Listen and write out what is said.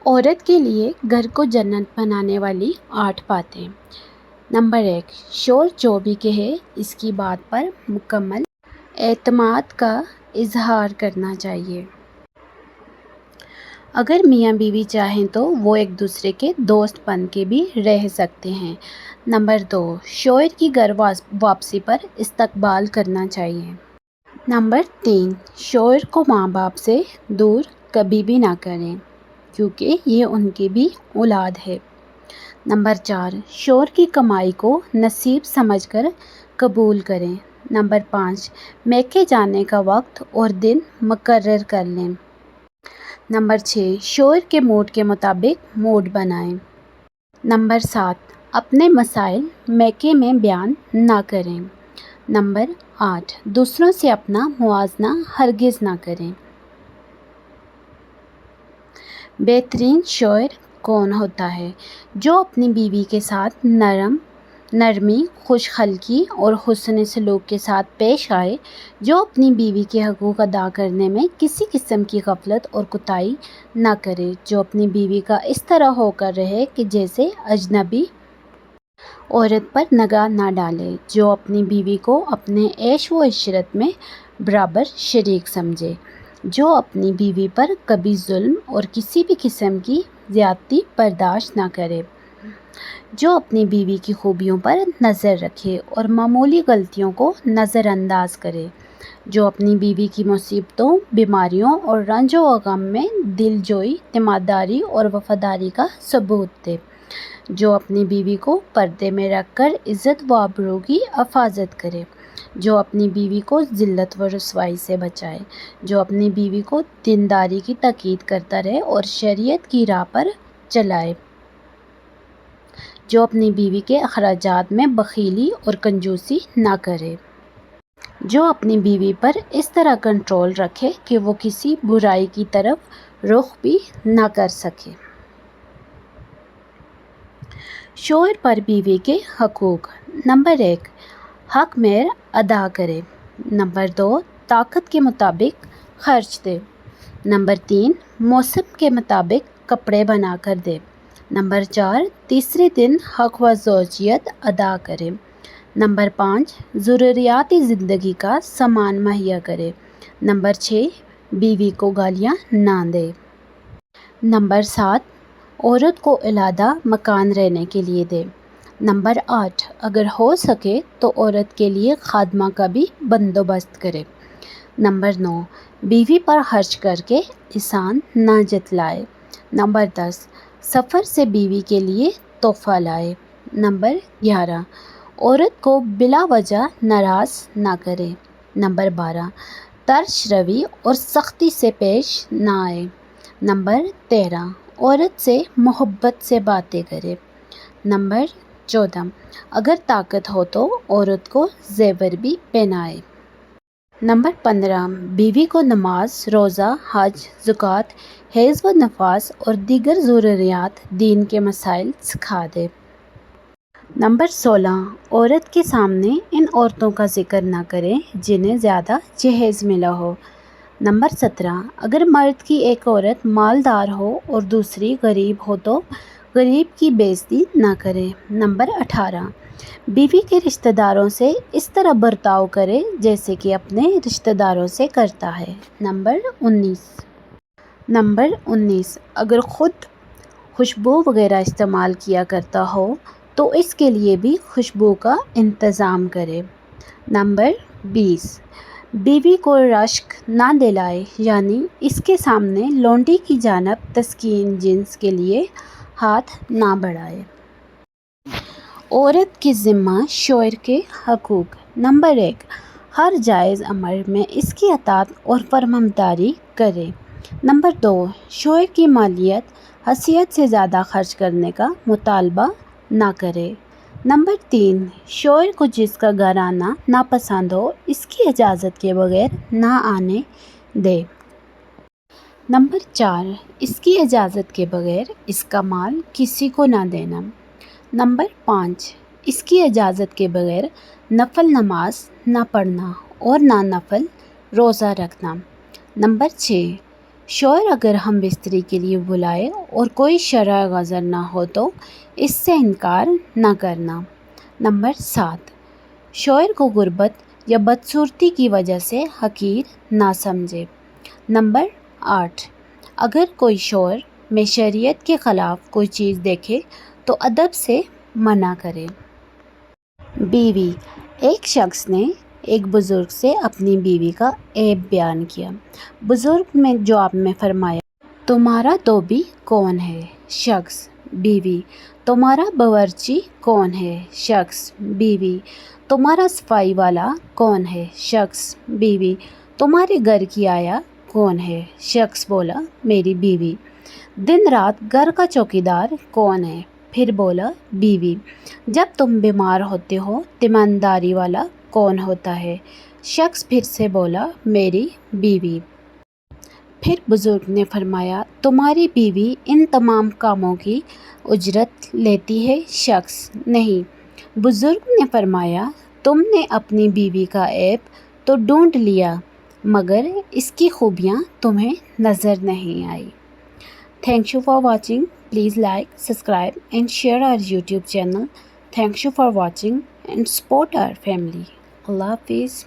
عورت کے لیے گھر کو جنت بنانے والی 8 باتیں۔ نمبر 1، شوہر جو بھی کہے اس کی بات پر مکمل اعتماد کا اظہار کرنا چاہیے۔ اگر میاں بیوی چاہیں تو وہ ایک دوسرے کے دوست بن کے بھی رہ سکتے ہیں۔ نمبر 2، شوہر کی گھر واپسی پر استقبال کرنا چاہیے۔ نمبر 3، شوہر کو ماں باپ سے دور کبھی بھی نہ کریں کیونکہ یہ ان کی بھی اولاد ہے۔ نمبر 4، شوہر کی کمائی کو نصیب سمجھ کر قبول کریں۔ نمبر 5، میکے جانے کا وقت اور دن مقرر کر لیں۔ نمبر 6، شوہر کے موڈ کے مطابق موڈ بنائیں۔ نمبر 7، اپنے مسائل میکے میں بیان نہ کریں۔ نمبر 8، دوسروں سے اپنا موازنہ ہرگز نہ کریں۔ بہترین شوہر کون ہوتا ہے؟ جو اپنی بیوی کے ساتھ نرمی، خوش خلقی اور حسن سلوک کے ساتھ پیش آئے، جو اپنی بیوی کے حقوق ادا کرنے میں کسی قسم کی غفلت اور کوتاہی نہ کرے، جو اپنی بیوی کا اس طرح ہو کر رہے کہ جیسے اجنبی عورت پر نگاہ نہ ڈالے، جو اپنی بیوی کو اپنے عیش و عشرت میں برابر شریک سمجھے، جو اپنی بیوی پر کبھی ظلم اور کسی بھی قسم کی زیادتی برداشت نہ کرے، جو اپنی بیوی کی خوبیوں پر نظر رکھے اور معمولی غلطیوں کو نظر انداز کرے، جو اپنی بیوی کی مصیبتوں، بیماریوں اور رنج و غم میں دل جوئی، تیمارداری اور وفاداری کا ثبوت دے، جو اپنی بیوی کو پردے میں رکھ کر عزت و آبرو کی حفاظت کرے، جو اپنی بیوی کو ذلت و رسوائی سے بچائے، جو اپنی بیوی کو دینداری کی تاکید کرتا رہے اور شریعت کی راہ پر چلائے، جو اپنی بیوی کے اخراجات میں بخیلی اور کنجوسی نہ کرے، جو اپنی بیوی پر اس طرح کنٹرول رکھے کہ وہ کسی برائی کی طرف رخ بھی نہ کر سکے۔ شوہر پر بیوی کے حقوق۔ نمبر 1، حق مہر ادا کرے۔ نمبر 2، طاقت کے مطابق خرچ دے۔ نمبر 3، موسم کے مطابق کپڑے بنا کر دے۔ نمبر 4، تیسرے دن حق و زوجیت ادا کرے۔ نمبر 5، ضروریات زندگی کا سامان مہیا کرے۔ نمبر 6، بیوی کو گالیاں نہ دے۔ نمبر 7، عورت کو علیحدہ مکان رہنے کے لیے دے۔ نمبر 8، اگر ہو سکے تو عورت کے لیے خادمہ کا بھی بندوبست کرے۔ نمبر 9، بیوی پر خرچ کر کے احسان نہ جتلائے۔ نمبر 10، سفر سے بیوی کے لیے تحفہ لائے۔ نمبر 11، عورت کو بلا وجہ ناراض نہ کرے۔ نمبر 12، ترش روی اور سختی سے پیش نہ آئے۔ نمبر 13، عورت سے محبت سے باتیں کرے۔ نمبر 14، اگر طاقت ہو تو عورت کو زیور بھی پہنائے۔ نمبر 15، بیوی کو نماز، روزہ، حج، زکوٰۃ، حیض و نفاس اور دیگر ضروریات دین کے مسائل سکھا دے۔ نمبر 16، عورت کے سامنے ان عورتوں کا ذکر نہ کرے جنہیں زیادہ جہیز ملا ہو۔ نمبر 17، اگر مرد کی ایک عورت مالدار ہو اور دوسری غریب ہو تو غریب کی بے عزتی نہ کرے۔ نمبر 18، بیوی کے رشتہ داروں سے اس طرح برتاؤ کرے جیسے کہ اپنے رشتہ داروں سے کرتا ہے۔ نمبر 19، اگر خود خوشبو وغیرہ استعمال کیا کرتا ہو تو اس کے لیے بھی خوشبو کا انتظام کرے۔ نمبر 20، بیوی کو رشک نہ دلائے یعنی اس کے سامنے لونڈی کی جانب تسکین جنس کے لیے ہاتھ نہ بڑھائے۔ عورت کے ذمہ شوہر کے حقوق۔ نمبر 1، ہر جائز امر میں اس کی اطاعت اور فرمانبرداری کرے۔ نمبر 2، شوہر کی مالیت حیثیت سے زیادہ خرچ کرنے کا مطالبہ نہ کرے۔ نمبر 3، شوہر کو جس کا گھر آنا ناپسند ہو اس کی اجازت کے بغیر نہ آنے دے۔ نمبر 4، اس کی اجازت کے بغیر اس کا مال کسی کو نہ دینا۔ نمبر 5، اس کی اجازت کے بغیر نفل نماز نہ پڑھنا اور نہ نفل روزہ رکھنا۔ نمبر 6، شوہر اگر ہم بستری کے لیے بلائے اور کوئی شرح غرض نہ ہو تو اس سے انکار نہ کرنا۔ نمبر 7، شوہر کو غربت یا بدصورتی کی وجہ سے حقیر نہ سمجھے۔ نمبر 8، اگر کوئی شوہر میں شریعت کے خلاف کوئی چیز دیکھے تو ادب سے منع کرے۔ بیوی، ایک شخص نے ایک بزرگ سے اپنی بیوی کا عیب بیان کیا۔ بزرگ نے جواب میں فرمایا، تمہارا دھوبی کون ہے؟ شخص، بیوی، تمہارا باورچی کون ہے؟ شخص، بیوی، تمہارا صفائی والا کون ہے؟ شخص، بیوی، تمہارے گھر کی آیا کون ہے؟ شخص بولا، میری بیوی۔ دن رات گھر کا چوکیدار کون ہے؟ پھر بولا، بیوی۔ جب تم بیمار ہوتے ہو تیمارداری والا کون ہوتا ہے؟ شخص پھر سے بولا، میری بیوی۔ پھر بزرگ نے فرمایا، تمہاری بیوی ان تمام کاموں کی اجرت لیتی ہے؟ شخص، نہیں۔ بزرگ نے فرمایا، تم نے اپنی بیوی کا عیب تو ڈھونڈ لیا مگر اس کی خوبیاں تمہیں نظر نہیں آئی۔ Thank you for watching. Please like, subscribe and share our YouTube channel. Thank you for watching and support our family. Allah Hafiz.